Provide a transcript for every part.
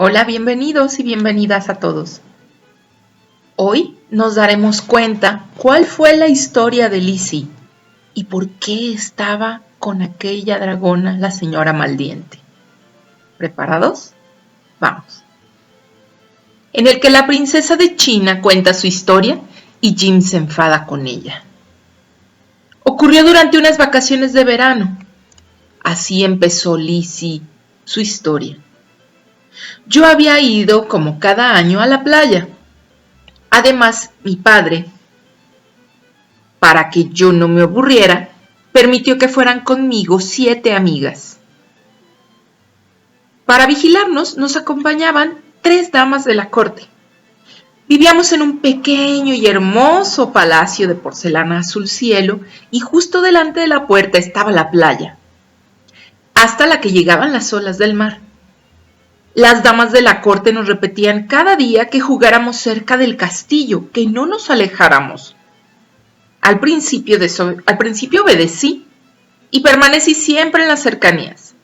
Hola, bienvenidos y bienvenidas a todos. Hoy nos daremos cuenta cuál fue la historia de Lizzie y por qué estaba con aquella dragona, la señora maldiente. ¿Preparados? Vamos. En el que la princesa de China cuenta su historia y Jim se enfada con ella. Ocurrió durante unas vacaciones de verano. Así empezó Lizzie su historia. Yo había ido, como cada año, a la playa. Además, mi padre, para que yo no me aburriera, permitió que fueran conmigo 7 amigas. Para vigilarnos nos acompañaban 3 damas de la corte. Vivíamos en un pequeño y hermoso palacio de porcelana azul cielo y justo delante de la puerta estaba la playa, hasta la que llegaban las olas del mar. Las damas de la corte nos repetían cada día que jugáramos cerca del castillo, que no nos alejáramos. Al principio obedecí y permanecí siempre en las cercanías.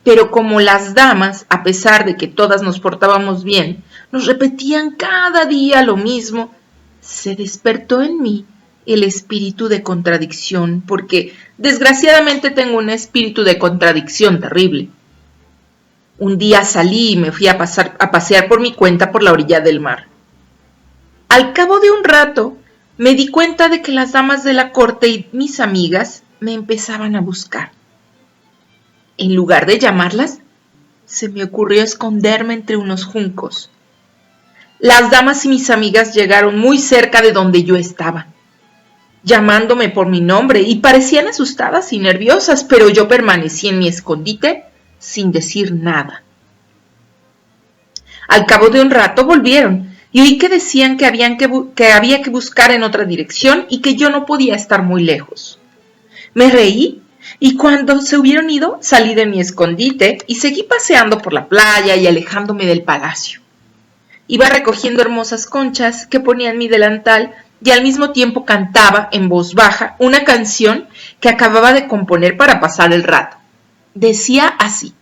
Pero como las damas, a pesar de que todas nos portábamos bien, nos repetían cada día lo mismo, se despertó en mí el espíritu de contradicción, porque desgraciadamente tengo un espíritu de contradicción terrible. Un día salí y me fui a pasear por mi cuenta por la orilla del mar. Al cabo de un rato, me di cuenta de que las damas de la corte y mis amigas me empezaban a buscar. En lugar de llamarlas, se me ocurrió esconderme entre unos juncos. Las damas y mis amigas llegaron muy cerca de donde yo estaba, llamándome por mi nombre y parecían asustadas y nerviosas, pero yo permanecí en mi escondite sin decir nada. Al cabo de un rato volvieron y oí que decían que había que buscar en otra dirección y que yo no podía estar muy lejos. Me reí y cuando se hubieron ido salí de mi escondite y seguí paseando por la playa y alejándome del palacio. Iba recogiendo hermosas conchas que ponía en mi delantal y al mismo tiempo cantaba en voz baja una canción que acababa de componer para pasar el rato. Decía así: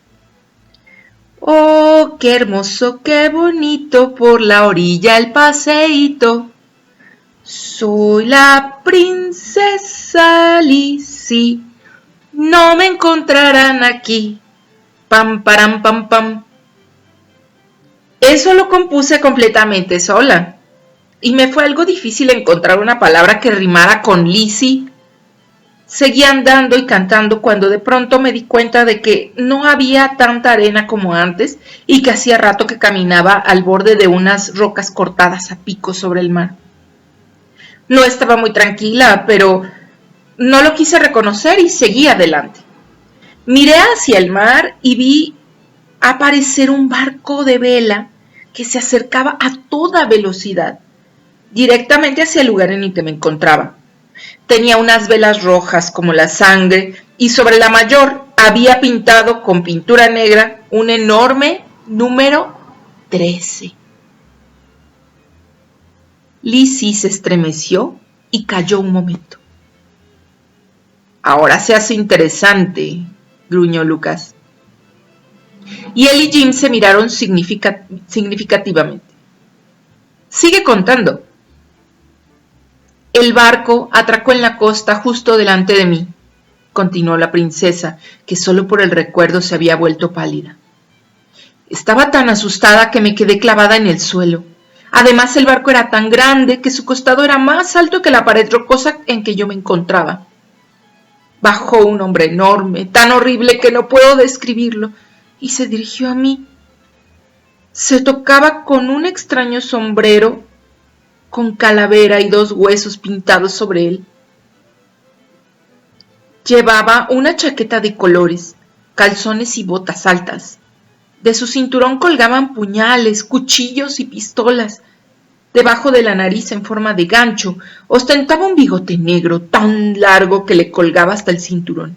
oh, qué hermoso, qué bonito, por la orilla el paseíto. Soy la princesa Lizzie, no me encontrarán aquí. Pam, param, pam, pam. Eso lo compuse completamente sola, y me fue algo difícil encontrar una palabra que rimara con Lizzie. Seguí andando y cantando cuando de pronto me di cuenta de que no había tanta arena como antes y que hacía rato que caminaba al borde de unas rocas cortadas a pico sobre el mar. No estaba muy tranquila, pero no lo quise reconocer y seguí adelante. Miré hacia el mar y vi aparecer un barco de vela que se acercaba a toda velocidad, directamente hacia el lugar en el que me encontraba. Tenía unas velas rojas como la sangre y sobre la mayor había pintado con pintura negra un enorme número 13. Lizzie se estremeció y calló un momento. Ahora se hace interesante, gruñó Lucas. Y él y Jim se miraron significativamente. Sigue contando. El barco atracó en la costa justo delante de mí, continuó la princesa, que solo por el recuerdo se había vuelto pálida. Estaba tan asustada que me quedé clavada en el suelo. Además, el barco era tan grande que su costado era más alto que la pared rocosa en que yo me encontraba. Bajó un hombre enorme, tan horrible que no puedo describirlo, y se dirigió a mí. Se tocaba con un extraño sombrero con calavera y 2 huesos pintados sobre él. Llevaba una chaqueta de colores, calzones y botas altas. De su cinturón colgaban puñales, cuchillos y pistolas. Debajo de la nariz, en forma de gancho, ostentaba un bigote negro tan largo que le colgaba hasta el cinturón.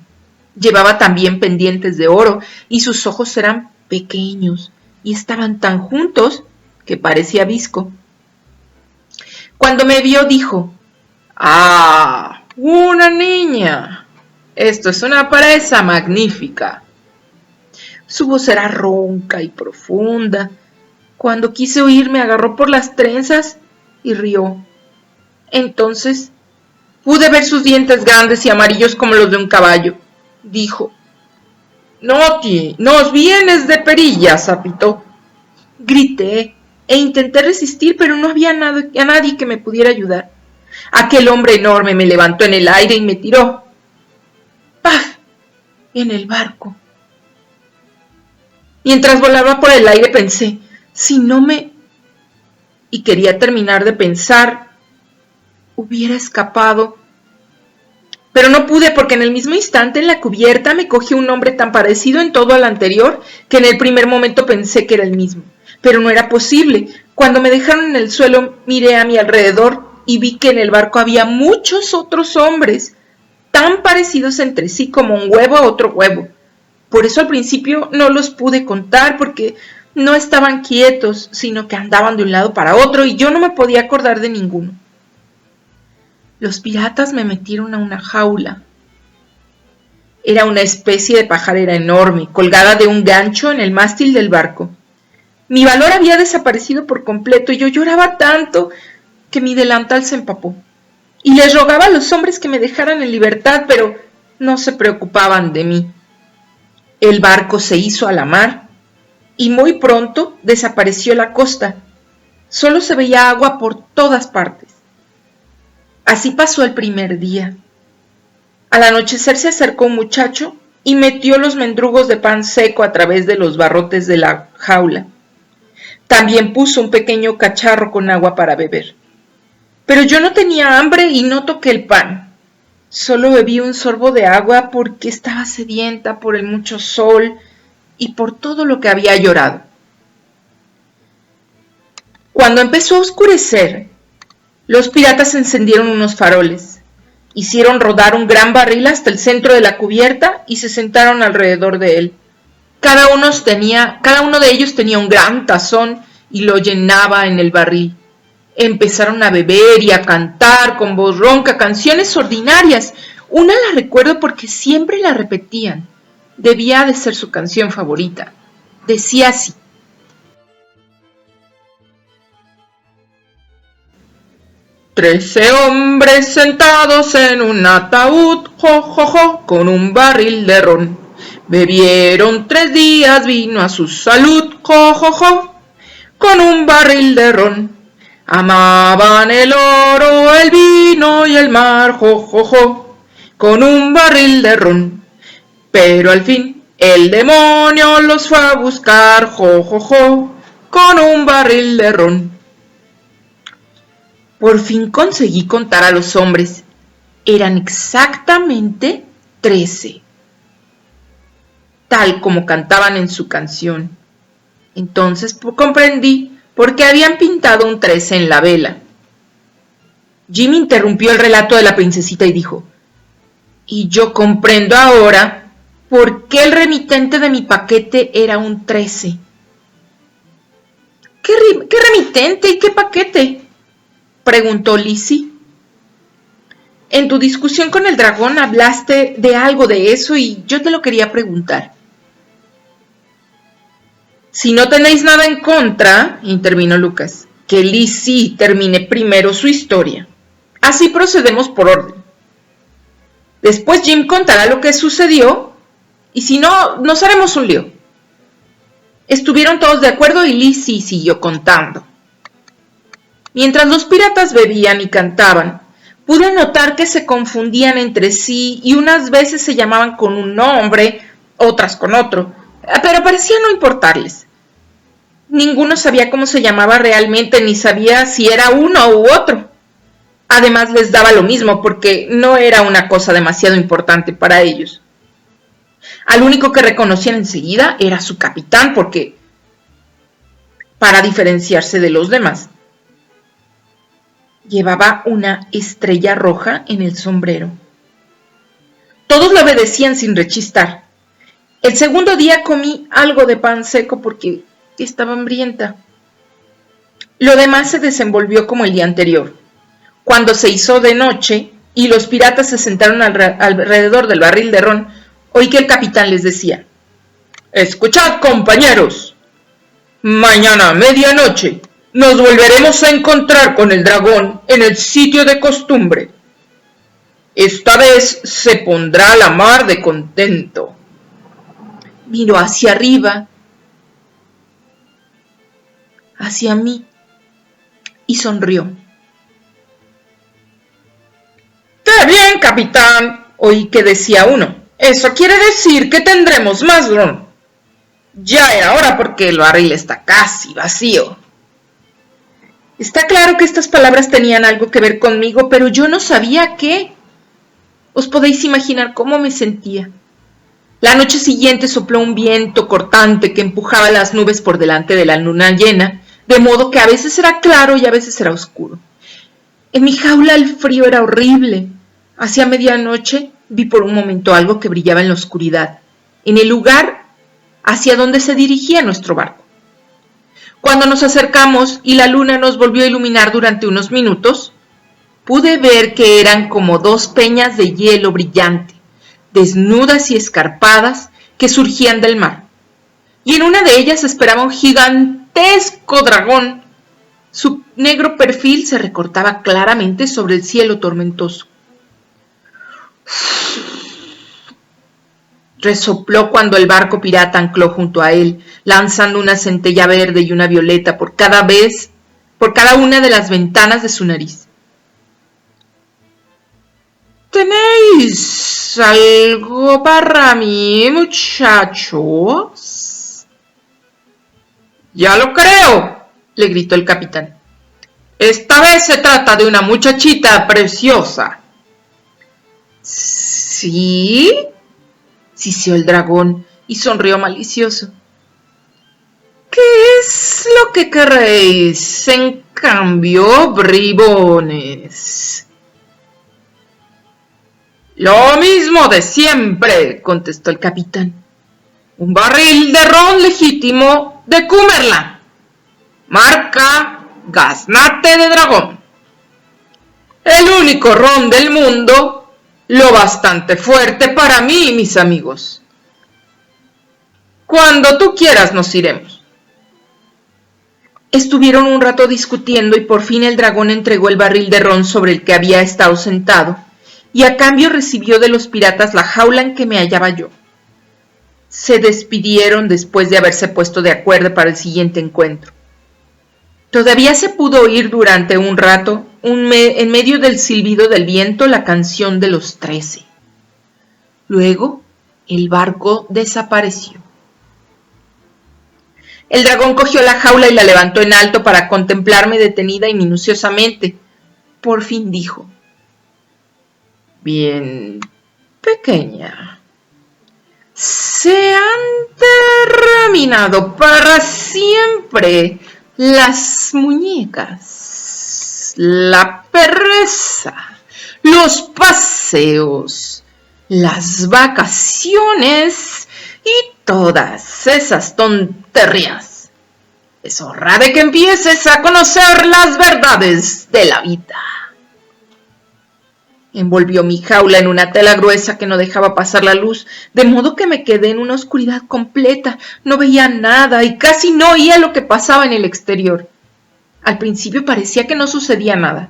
Llevaba también pendientes de oro y sus ojos eran pequeños y estaban tan juntos que parecía visco. Cuando me vio dijo: ¡ah, una niña! Esto es una presa magnífica. Su voz era ronca y profunda, Cuando quise huir me agarró por las trenzas y rió. Entonces pude ver sus dientes grandes y amarillos como los de un caballo. Dijo: «Noti, nos vienes de perillas», apitó. Grité e intenté resistir, pero no había a nadie que me pudiera ayudar. Aquel hombre enorme me levantó en el aire y me tiró. ¡Paf! En el barco. Mientras volaba por el aire pensé, si no me... Y quería terminar de pensar, hubiera escapado. Pero no pude porque en el mismo instante en la cubierta me cogió un hombre tan parecido en todo al anterior que en el primer momento pensé que era el mismo. Pero no era posible. Cuando me dejaron en el suelo miré a mi alrededor y vi que en el barco había muchos otros hombres, tan parecidos entre sí como un huevo a otro huevo. Por eso al principio no los pude contar porque no estaban quietos, sino que andaban de un lado para otro y yo no me podía acordar de ninguno. Los piratas me metieron a una jaula. Era una especie de pajarera enorme, colgada de un gancho en el mástil del barco. Mi valor había desaparecido por completo y yo lloraba tanto que mi delantal se empapó. Y les rogaba a los hombres que me dejaran en libertad, pero no se preocupaban de mí. El barco se hizo a la mar y muy pronto desapareció la costa. Solo se veía agua por todas partes. Así pasó el primer día. Al anochecer se acercó un muchacho y metió los mendrugos de pan seco a través de los barrotes de la jaula. También puso un pequeño cacharro con agua para beber. Pero yo no tenía hambre y no toqué el pan. Solo bebí un sorbo de agua porque estaba sedienta por el mucho sol y por todo lo que había llorado. Cuando empezó a oscurecer, los piratas encendieron unos faroles, hicieron rodar un gran barril hasta el centro de la cubierta y se sentaron alrededor de él. Cada uno de ellos tenía un gran tazón y lo llenaba en el barril. Empezaron a beber y a cantar con voz ronca canciones ordinarias. Una la recuerdo porque siempre la repetían. Debía de ser su canción favorita. Decía así: «13 hombres sentados en un ataúd, jo, jo, jo, con un barril de ron. Bebieron 3 días vino a su salud, jo, jo, jo, con un barril de ron. Amaban el oro, el vino y el mar, jo, jo, jo, con un barril de ron. Pero al fin el demonio los fue a buscar, jo, jo, jo, con un barril de ron». Por fin conseguí contar a los hombres. Eran exactamente 13, tal como cantaban en su canción. Entonces comprendí por qué habían pintado un 13 en la vela. Jim interrumpió el relato de la princesita y dijo: «Y yo comprendo ahora por qué el remitente de mi paquete era un 13. ¿Qué remitente y qué paquete?», preguntó Lizzie. «En tu discusión con el dragón hablaste de algo de eso y yo te lo quería preguntar». «Si no tenéis nada en contra», intervino Lucas, «que Lizzie termine primero su historia. Así procedemos por orden. Después Jim contará lo que sucedió y si no, nos haremos un lío». Estuvieron todos de acuerdo y Lizzie siguió contando. Mientras los piratas bebían y cantaban, pude notar que se confundían entre sí y unas veces se llamaban con un nombre, otras con otro, pero parecía no importarles. Ninguno sabía cómo se llamaba realmente ni sabía si era uno u otro. Además les daba lo mismo porque no era una cosa demasiado importante para ellos. Al único que reconocían enseguida era su capitán para diferenciarse de los demás, llevaba una estrella roja en el sombrero. Todos lo obedecían sin rechistar. El segundo día comí algo de pan seco porque estaba hambrienta. Lo demás se desenvolvió como el día anterior. Cuando se hizo de noche y los piratas se sentaron alrededor del barril de ron, oí que el capitán les decía: «Escuchad, compañeros. Mañana a medianoche nos volveremos a encontrar con el dragón en el sitio de costumbre. Esta vez se pondrá a la mar de contento. Miró hacia arriba, hacia mí, y sonrió. ¡Qué bien, capitán! Oí que decía uno. Eso quiere decir que tendremos más ron. Ya era hora porque el barril está casi vacío. Está claro que estas palabras tenían algo que ver conmigo, pero yo no sabía qué. Os podéis imaginar cómo me sentía. La noche siguiente sopló un viento cortante que empujaba las nubes por delante de la luna llena, de modo que a veces era claro y a veces era oscuro. En mi jaula el frío era horrible. Hacia medianoche vi por un momento algo que brillaba en la oscuridad, en el lugar hacia donde se dirigía nuestro barco. Cuando nos acercamos y la luna nos volvió a iluminar durante unos minutos, pude ver que eran como dos peñas de hielo brillante, desnudas y escarpadas, que surgían del mar. Y en una de ellas esperaba un gigantesco dragón. Su negro perfil se recortaba claramente sobre el cielo tormentoso. Resopló cuando el barco pirata ancló junto a él, lanzando una centella verde y una violeta por cada una de las ventanas de su nariz. ¿Tenéis algo para mí, muchachos? Ya lo creo, le gritó el capitán. Esta vez se trata de una muchachita preciosa. ¿Sí? Siseó el dragón y sonrió malicioso. ¿Qué es lo que queréis en cambio, bribones? Lo mismo de siempre, contestó el capitán. Un barril de ron legítimo de Cumberland. Marca Gaznate de Dragón. El único ron del mundo, lo bastante fuerte para mí, mis amigos. Cuando tú quieras nos iremos. Estuvieron un rato discutiendo y por fin el dragón entregó el barril de ron sobre el que había estado sentado, y a cambio recibió de los piratas la jaula en que me hallaba yo. Se despidieron después de haberse puesto de acuerdo para el siguiente encuentro. Todavía se pudo oír durante un rato, en medio del silbido del viento, la canción de los 13. Luego, el barco desapareció. El dragón cogió la jaula y la levantó en alto para contemplarme detenida y minuciosamente. Por fin dijo: Bien, pequeña. Se han terminado para siempre las muñecas, la pereza, los paseos, las vacaciones y todas esas tonterías. Es hora de que empieces a conocer las verdades de la vida. Envolvió mi jaula en una tela gruesa que no dejaba pasar la luz, de modo que me quedé en una oscuridad completa. No veía nada y casi no oía lo que pasaba en el exterior. Al principio parecía que no sucedía nada.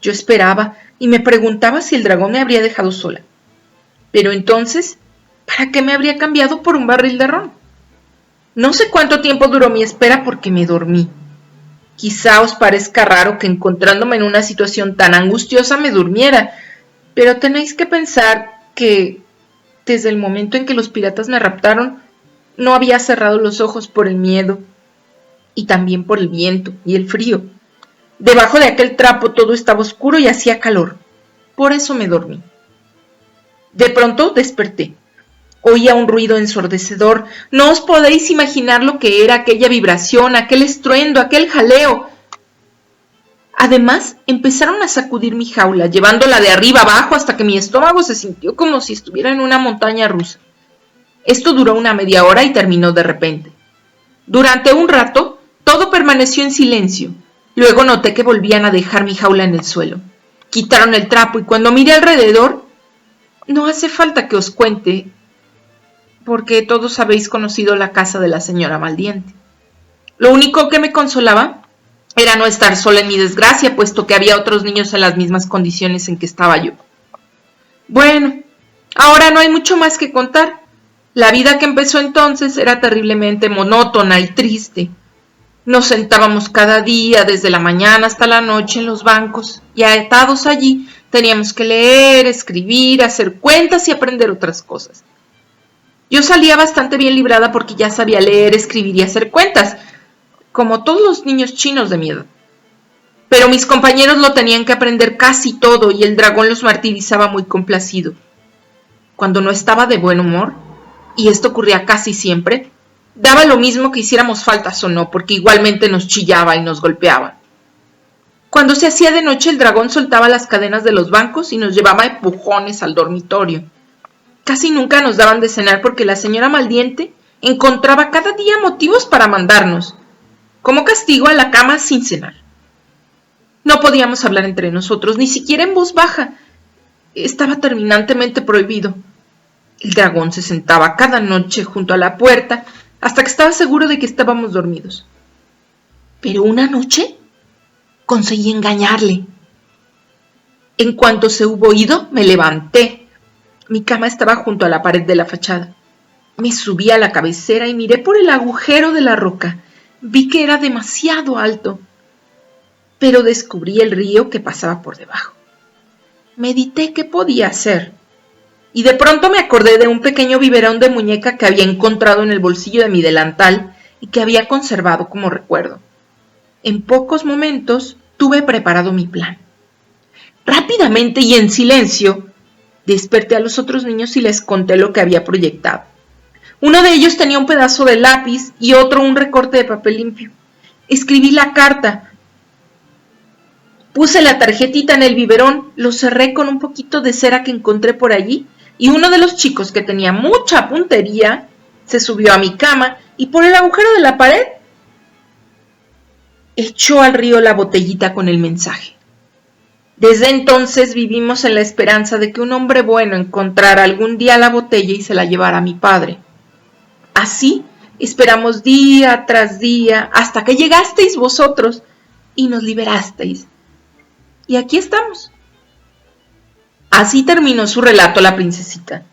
Yo esperaba y me preguntaba si el dragón me habría dejado sola. Pero entonces, ¿para qué me habría cambiado por un barril de ron? No sé cuánto tiempo duró mi espera porque me dormí. Quizá os parezca raro que encontrándome en una situación tan angustiosa me durmiera, pero tenéis que pensar que desde el momento en que los piratas me raptaron, no había cerrado los ojos por el miedo y también por el viento y el frío. Debajo de aquel trapo todo estaba oscuro y hacía calor. Por eso me dormí. De pronto desperté. Oía un ruido ensordecedor. No os podéis imaginar lo que era aquella vibración, aquel estruendo, aquel jaleo. Además, empezaron a sacudir mi jaula, llevándola de arriba abajo hasta que mi estómago se sintió como si estuviera en una montaña rusa. Esto duró una media hora y terminó de repente. Durante un rato, todo permaneció en silencio. Luego noté que volvían a dejar mi jaula en el suelo. Quitaron el trapo y cuando miré alrededor, no hace falta que os cuente, porque todos habéis conocido la casa de la señora Maldiente. Lo único que me consolaba era no estar sola en mi desgracia, puesto que había otros niños en las mismas condiciones en que estaba yo. Bueno, ahora no hay mucho más que contar. La vida que empezó entonces era terriblemente monótona y triste. Nos sentábamos cada día, desde la mañana hasta la noche, en los bancos, y atados allí teníamos que leer, escribir, hacer cuentas y aprender otras cosas. Yo salía bastante bien librada porque ya sabía leer, escribir y hacer cuentas, como todos los niños chinos de mi edad. Pero mis compañeros lo tenían que aprender casi todo y el dragón los martirizaba muy complacido. Cuando no estaba de buen humor, y esto ocurría casi siempre, daba lo mismo que hiciéramos faltas o no, porque igualmente nos chillaba y nos golpeaba. Cuando se hacía de noche, el dragón soltaba las cadenas de los bancos y nos llevaba a empujones al dormitorio. Casi nunca nos daban de cenar porque la señora maldiente encontraba cada día motivos para mandarnos, como castigo, a la cama sin cenar. No podíamos hablar entre nosotros, ni siquiera en voz baja. Estaba terminantemente prohibido. El dragón se sentaba cada noche junto a la puerta hasta que estaba seguro de que estábamos dormidos. Pero una noche conseguí engañarle. En cuanto se hubo ido, me levanté. Mi cama estaba junto a la pared de la fachada. Me subí a la cabecera y miré por el agujero de la roca. Vi que era demasiado alto, pero descubrí el río que pasaba por debajo. Medité qué podía hacer. Y de pronto me acordé de un pequeño biberón de muñeca que había encontrado en el bolsillo de mi delantal y que había conservado como recuerdo. En pocos momentos tuve preparado mi plan. Rápidamente y en silencio, desperté a los otros niños y les conté lo que había proyectado. Uno de ellos tenía un pedazo de lápiz y otro un recorte de papel limpio. Escribí la carta. Puse la tarjetita en el biberón, lo cerré con un poquito de cera que encontré por allí y uno de los chicos, que tenía mucha puntería, se subió a mi cama y por el agujero de la pared echó al río la botellita con el mensaje. Desde entonces vivimos en la esperanza de que un hombre bueno encontrara algún día la botella y se la llevara a mi padre. Así esperamos día tras día hasta que llegasteis vosotros y nos liberasteis. Y aquí estamos. Así terminó su relato la princesita.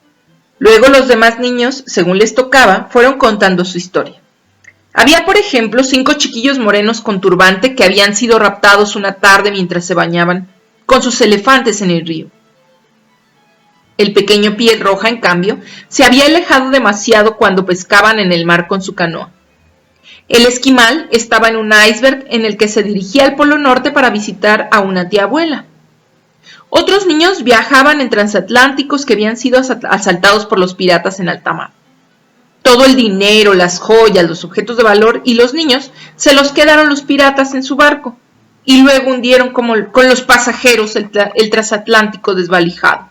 Luego los demás niños, según les tocaba, fueron contando su historia. Había, por ejemplo, 5 chiquillos morenos con turbante que habían sido raptados una tarde mientras se bañaban con sus elefantes en el río. El pequeño Piel Roja, en cambio, se había alejado demasiado cuando pescaban en el mar con su canoa. El esquimal estaba en un iceberg en el que se dirigía al Polo Norte para visitar a una tía abuela. Otros niños viajaban en transatlánticos que habían sido asaltados por los piratas en alta mar. Todo el dinero, las joyas, los objetos de valor y los niños se los quedaron los piratas en su barco y luego hundieron con los pasajeros el transatlántico desvalijado.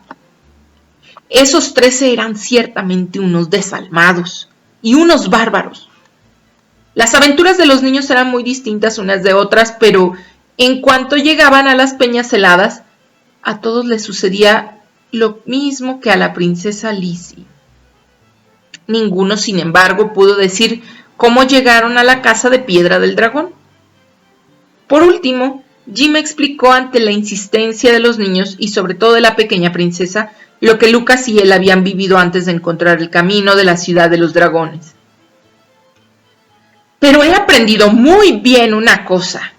Esos 13 eran ciertamente unos desalmados y unos bárbaros. Las aventuras de los niños eran muy distintas unas de otras, pero en cuanto llegaban a las peñas heladas, a todos les sucedía lo mismo que a la princesa Lizzie. Ninguno, sin embargo, pudo decir cómo llegaron a la casa de piedra del dragón. Por último, Jim explicó ante la insistencia de los niños y sobre todo de la pequeña princesa lo que Lucas y él habían vivido antes de encontrar el camino de la ciudad de los dragones. Pero he aprendido muy bien una cosa,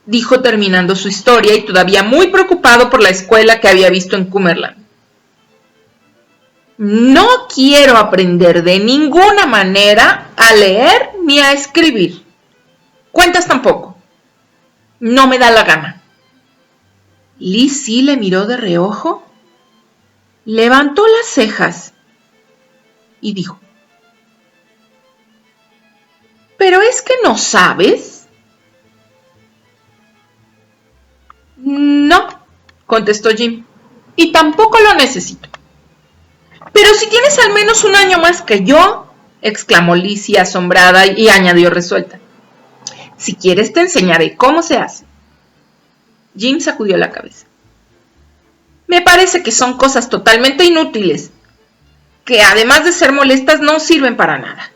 dijo terminando su historia y todavía muy preocupado por la escuela que había visto en Cumberland. No quiero aprender de ninguna manera a leer ni a escribir. Cuentas tampoco. No me da la gana. Lizzie le miró de reojo, levantó las cejas y dijo: ¿pero es que no sabes? No, contestó Jim, y tampoco lo necesito. Pero si tienes al menos un año más que yo, exclamó Lizzie asombrada y añadió resuelta: si quieres te enseñaré cómo se hace. Jim sacudió la cabeza. Me parece que son cosas totalmente inútiles, que además de ser molestas no sirven para nada.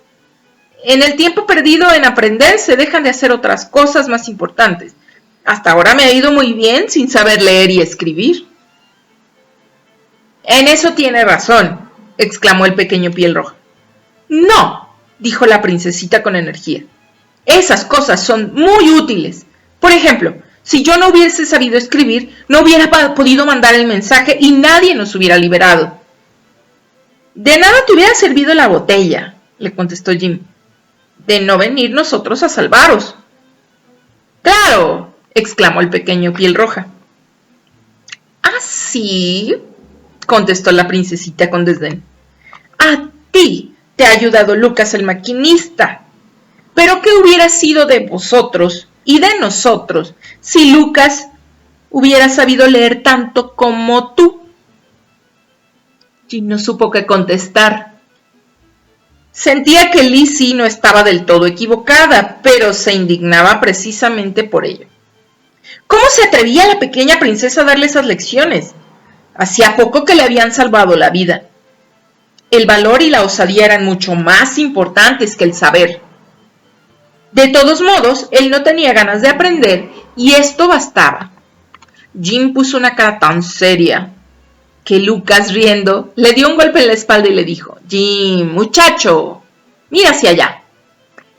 En el tiempo perdido en aprender se dejan de hacer otras cosas más importantes. Hasta ahora me ha ido muy bien sin saber leer y escribir. En eso tiene razón, exclamó el pequeño piel roja. No, dijo la princesita con energía. Esas cosas son muy útiles. Por ejemplo, si yo no hubiese sabido escribir, no hubiera podido mandar el mensaje y nadie nos hubiera liberado. De nada te hubiera servido la botella, le contestó Jim. De no venir nosotros a salvaros. ¡Claro!, exclamó el pequeño piel roja. ¿Ah, sí?, contestó la princesita con desdén. A ti te ha ayudado Lucas el maquinista. Pero ¿qué hubiera sido de vosotros y de nosotros si Lucas hubiera sabido leer tanto como tú? Jim no supo qué contestar. Sentía que Lizzie no estaba del todo equivocada, pero se indignaba precisamente por ello. ¿Cómo se atrevía la pequeña princesa a darle esas lecciones? Hacía poco que le habían salvado la vida. El valor y la osadía eran mucho más importantes que el saber. De todos modos, él no tenía ganas de aprender y esto bastaba. Jim puso una cara tan seria que Lucas, riendo, le dio un golpe en la espalda y le dijo: Jim, muchacho, mira hacia allá.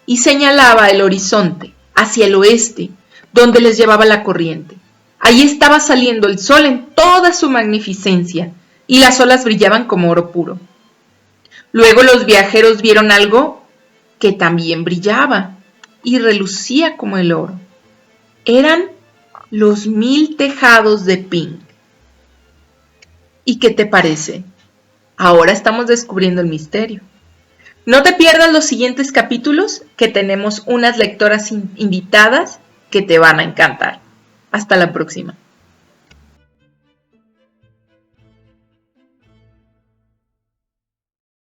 Y señalaba el horizonte, hacia el oeste, donde les llevaba la corriente. Allí estaba saliendo el sol en toda su magnificencia y las olas brillaban como oro puro. Luego los viajeros vieron algo que también brillaba y relucía como el oro. Eran los 1000 tejados de Pink. ¿Y qué te parece? Ahora estamos descubriendo el misterio. No te pierdas los siguientes capítulos, que tenemos unas lectoras invitadas que te van a encantar. Hasta la próxima.